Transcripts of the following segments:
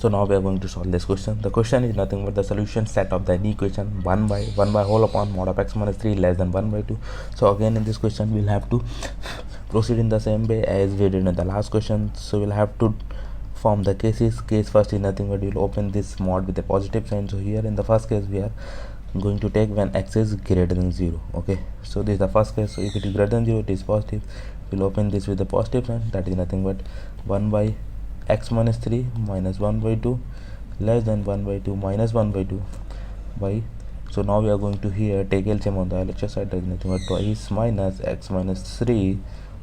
So now we are going to solve this question. The question is nothing but the solution set of the equation 1 by whole upon mod of x minus 3 less than 1 by 2. So again in this question we'll have to proceed in the same way as we did in the last question. So we'll have to form the cases. Case first is nothing but we'll open this mod with a positive sign. So here in the first case we are going to take when x is greater than 0. Okay, so this is the first case. So if it is greater than 0 it is positive. We'll open this with a positive sign, that is nothing but 1 by x minus 3 minus 1 by 2 less than 1 by 2 minus 1 by 2 by. So now we are going to here take LCM on the LHS side, that is nothing but twice minus x minus 3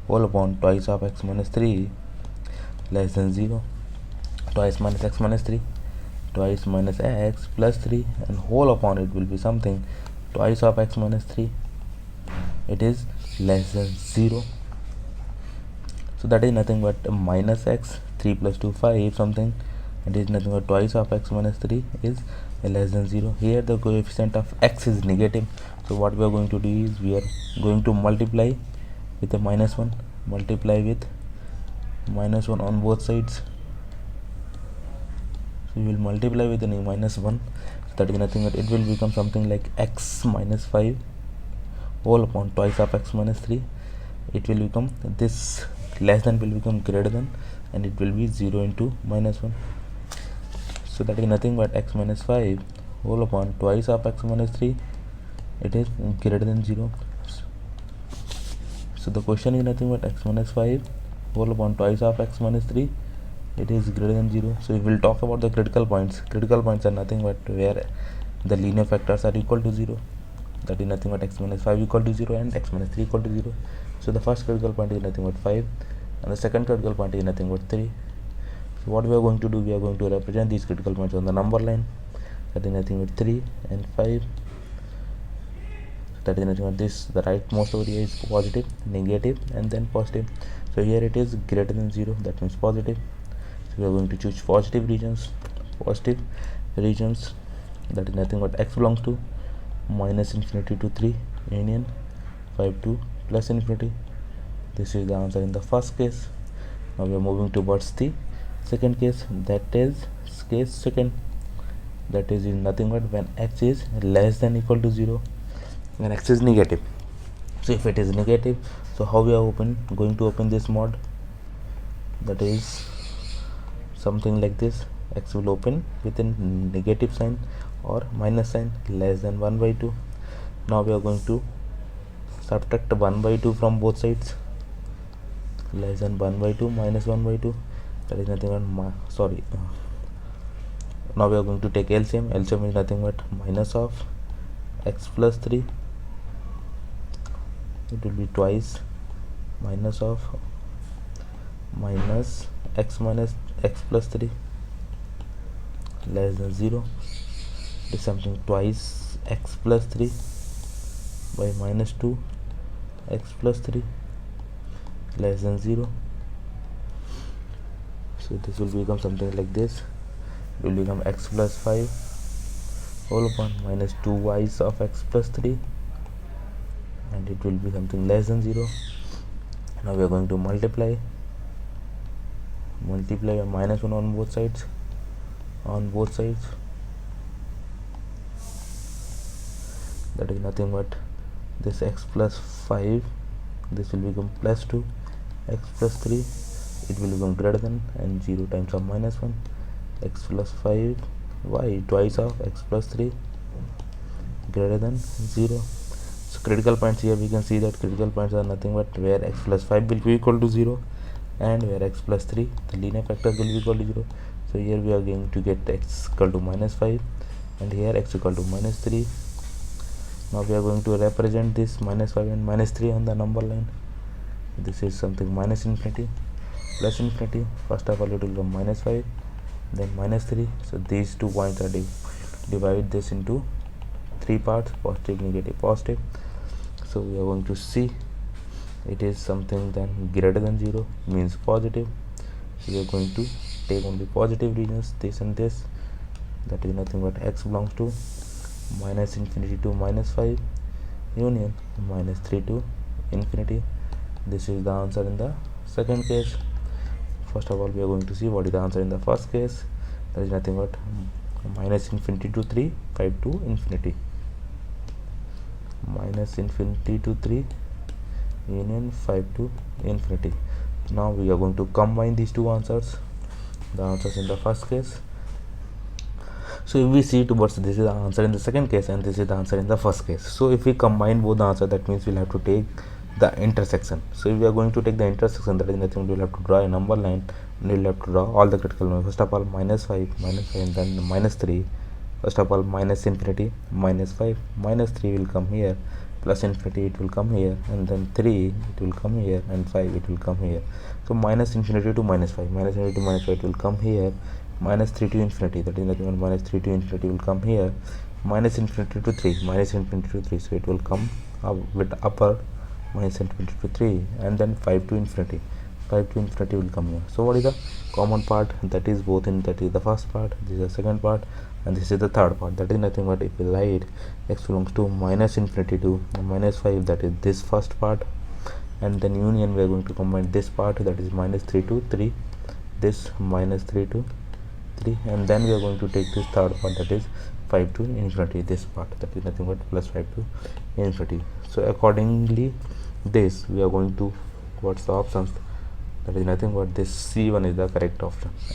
whole upon twice of x minus 3 less than 0. Twice minus x minus 3 twice minus x plus 3 and whole upon it will be something twice of x minus 3, it is less than 0. So that is nothing but minus x 3 plus 2 5 something, it is nothing but twice of x minus 3 is less than 0. Here the coefficient of x is negative, so what we are going to do is we are going to multiply with a minus 1, multiply with minus 1 on both sides. So we will multiply with a minus 1, so that is nothing but it will become something like x minus 5 whole upon twice of x minus 3. It will become this less than will become greater than, and it will be 0 into minus 1. So that is nothing but x minus 5 whole upon twice of x minus 3, it is greater than 0. So the question is nothing but x minus 5 whole upon twice of x minus 3, it is greater than 0. So we will talk about the critical points. Critical points are nothing but where the linear factors are equal to 0, that is nothing but x minus 5 equal to 0 and x minus 3 equal to 0. So the first critical point is nothing but 5 and the second critical point is nothing but 3. So what we are going to do, we are going to represent these critical points on the number line, that is nothing but 3 and 5. That is nothing but this, the rightmost over here is positive, negative and then positive. So here it is greater than 0, that means positive. So we are going to choose positive regions, that is nothing but x belongs to minus infinity to 3 union 5 to plus infinity. This is the answer in the first case. Now we are moving towards the second case, that is case second, that is nothing but when x is less than equal to 0, when x is negative. So if it is negative, so how we are going to open this mod, that is something like this, x will open with a negative sign or minus sign less than 1 by 2. Now we are going to subtract 1 by 2 from both sides, less than 1 by 2 minus 1 by 2, that is nothing but now we are going to take LCM. LCM is nothing but minus of x plus 3, it will be twice minus of minus x minus x plus 3 less than 0. It is something twice x plus 3 by minus 2 x plus 3 less than 0. So this will become something like this, it will become x plus 5 whole upon minus 2 y's of x plus 3, and it will be something less than 0. Now we are going to multiply by minus 1 on both sides, that is nothing but this x plus 5, this will become plus 2 x plus 3, it will become greater than, and 0 times of minus 1 x plus 5 y twice of x plus 3 greater than 0. So critical points, here we can see that critical points are nothing but where x plus 5 will be equal to 0 and where x plus 3, the linear factors will be equal to 0. So here we are going to get x equal to minus 5 and here x equal to minus 3. Now we are going to represent this minus 5 and minus 3 on the number line. This is something minus infinity plus infinity. First of all it will become minus 5 then minus 3. So these 2 points are divide this into 3 parts, positive, negative, positive. So we are going to see it is something then greater than 0 means positive. So we are going to take only positive regions, this and this, that is nothing but x belongs to minus infinity to minus 5 union minus 3 to infinity. This is the answer in the second case. First of all we are going to see what is the answer in the first case. that is nothing but minus infinity to 3, 5 to infinity, minus infinity to 3 union 5 to infinity. Now we are going to combine these two answers, the answers in the first case. So if we see towards, this is the answer in the second case and this is the answer in the first case. So if we combine both the answer, that means we'll have to take the intersection. So if we are going to take the intersection, that is nothing, we'll have to draw a number line and we'll have to draw all the critical numbers. First of all minus 5, and then minus 3. First of all minus infinity, minus 5, minus 3 will come here, plus infinity it will come here, and then 3 it will come here, and 5 it will come here. So minus infinity to minus 5, minus infinity to minus 5 it will come here, minus 3 to infinity, that is nothing but minus 3 to infinity will come here, minus infinity to 3, minus infinity to 3, so it will come up with upper minus infinity to 3, and then 5 to infinity, 5 to infinity will come here. So what is the common part? That is both in, that is the first part, this is the second part, and this is the third part. That is nothing but, if we write x belongs to minus infinity to minus 5, that is this first part, and then union we are going to combine this part, that is minus 3 to 3, this minus 3 to 3, and then we are going to take this third part, that is 5 to infinity, this part, that is nothing but plus 5 to infinity. So accordingly this we are going to, what's the options, that is nothing but this C1 is the correct option.